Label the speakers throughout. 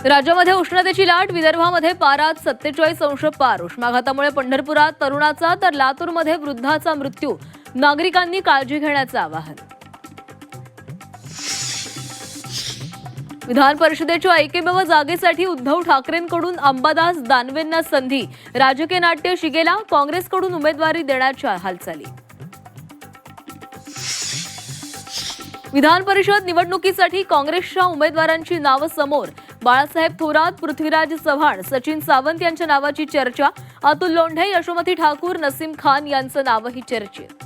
Speaker 1: राज्यामध्ये उष्णतेची लाट. विदर्भामध्ये पारा 47 अंश पार. उष्माघातामुळे पंढरपुरात तरुणाचा तर लातूरमध्ये वृद्धाचा मृत्यू. नागरिकांनी काळजी घेण्याचं आवाहन. विधान परिषदेच्या एकमेव जागेसाठी उद्धव ठाकरेंकडून अंबादास दानवेंना संधी. राजकीय नाट्य शिगेला. काँग्रेसकडून उमेदवारी देण्याच्या हालचाली. विधान परिषद निवडणुकीसाठी काँग्रेसच्या उमेदवारांची नावं समोर. बाळासाहेब थोरात, पृथ्वीराज चव्हाण, सचिन सावंत यांच्या नावाची चर्चा. अतुल लोंढे, यशोमती ठाकूर, नसीम खान यांचं नावही चर्चेत.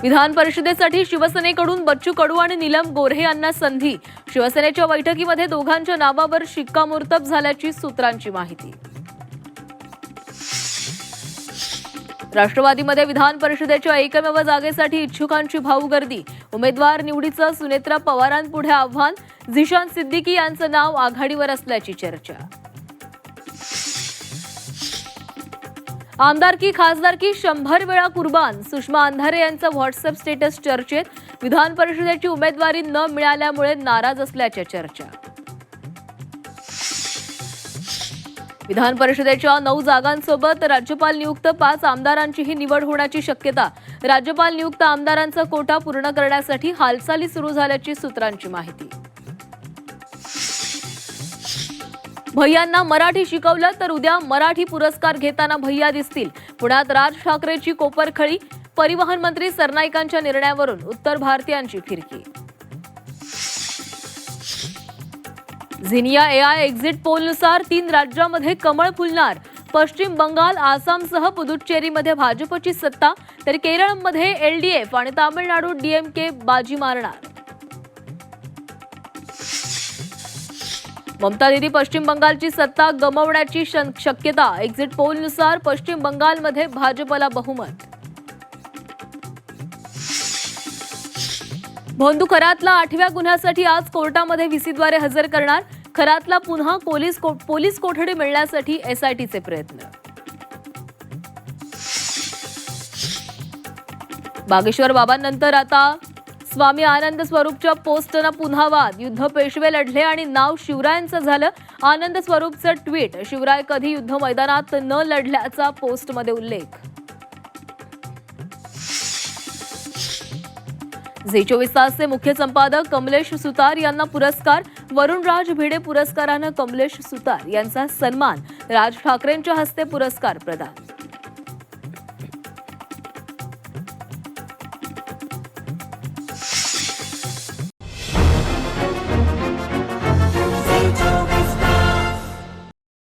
Speaker 1: विधान परिषदेसाठी शिवसेनेकडून बच्चू कडू आणि नीलम गोऱ्हे यांना संधी. शिवसेनेच्या बैठकीमध्ये दोघांच्या नावावर शिक्कामोर्तब झाल्याची सूत्रांची माहिती. राष्ट्रवादीमध्ये विधान परिषदेच्या एकमेव जागेसाठी इच्छुकांची भाऊगर्दी. उमेदवार निवडीचं सुनेत्रा पवारांपुढे आव्हान. झिशान सिद्दीकी यांचं नाव आघाडीवर असल्याची चर्चा. आमदारकी खासदारकी 100 वेळा कुर्बान. सुषमा अंधारे यांचा व्हॉट्सअप स्टेटस चर्चेत. विधान परिषदेची उमेदवारी न मिळाल्यामुळे नाराज असल्याच्या चर्चा. विधान परिषदेच्या 9 जागांसोबत राज्यपाल नियुक्त 5 आमदारांचीही निवड होण्याची शक्यता. राज्यपाल नियुक्त आमदारांचा कोटा पूर्ण करण्यासाठी हालचाली सुरू झाल्याची सूत्रांची माहिती. भैयांना मराठी शिकवलं तर उद्या मराठी पुरस्कार घेताना भैया दिसतील. पुण्यात राज ठाकरेंची कोपरखळी. परिवहन मंत्री सरनाईकांच्या निर्णयावरून उत्तर भारतीयांची फिरकी. झिनिया एआय एक्झिट पोलनुसार 3 राज्यांमध्ये कमळ फुलणार. पश्चिम बंगाल, आसामसह पुदुच्चेरीमध्ये भाजपची सत्ता, तर केरळमध्ये एलडीएफ आणि तामिळनाडू डीएमके बाजी मारणार. ममता दीदी पश्चिम बंगालची सत्ता गमावण्याची शक्यता. एक्झिट पोलनुसार पश्चिम बंगालमध्ये भाजपला बहुमत. भोंदू खरातला 8व्या गुन्ह्यासाठी आज कोर्टामध्ये व्हीसीद्वारे हजर करणार. खरातला पुन्हा पोलीस कोठडी मिळण्यासाठी एसआयटीचे प्रयत्न. बागेश्वर बाबांनंतर आता स्वामी आनंद स्वरूपच्या पोस्टनं पुन्हा वाद. युद्ध पेशवे लढले आणि नाव शिवरायांचं झालं. आनंद स्वरूपचं ट्विट. शिवराय कधी युद्ध मैदानात न लढल्याचा पोस्टमध्ये उल्लेख. झी24 तासचे मुख्य संपादक कमलेश सुतार यांना पुरस्कार. वरुणराज भिडे पुरस्कारानं कमलेश सुतार यांचा सन्मान. राज ठाकरेंच्या हस्ते पुरस्कार प्रदान.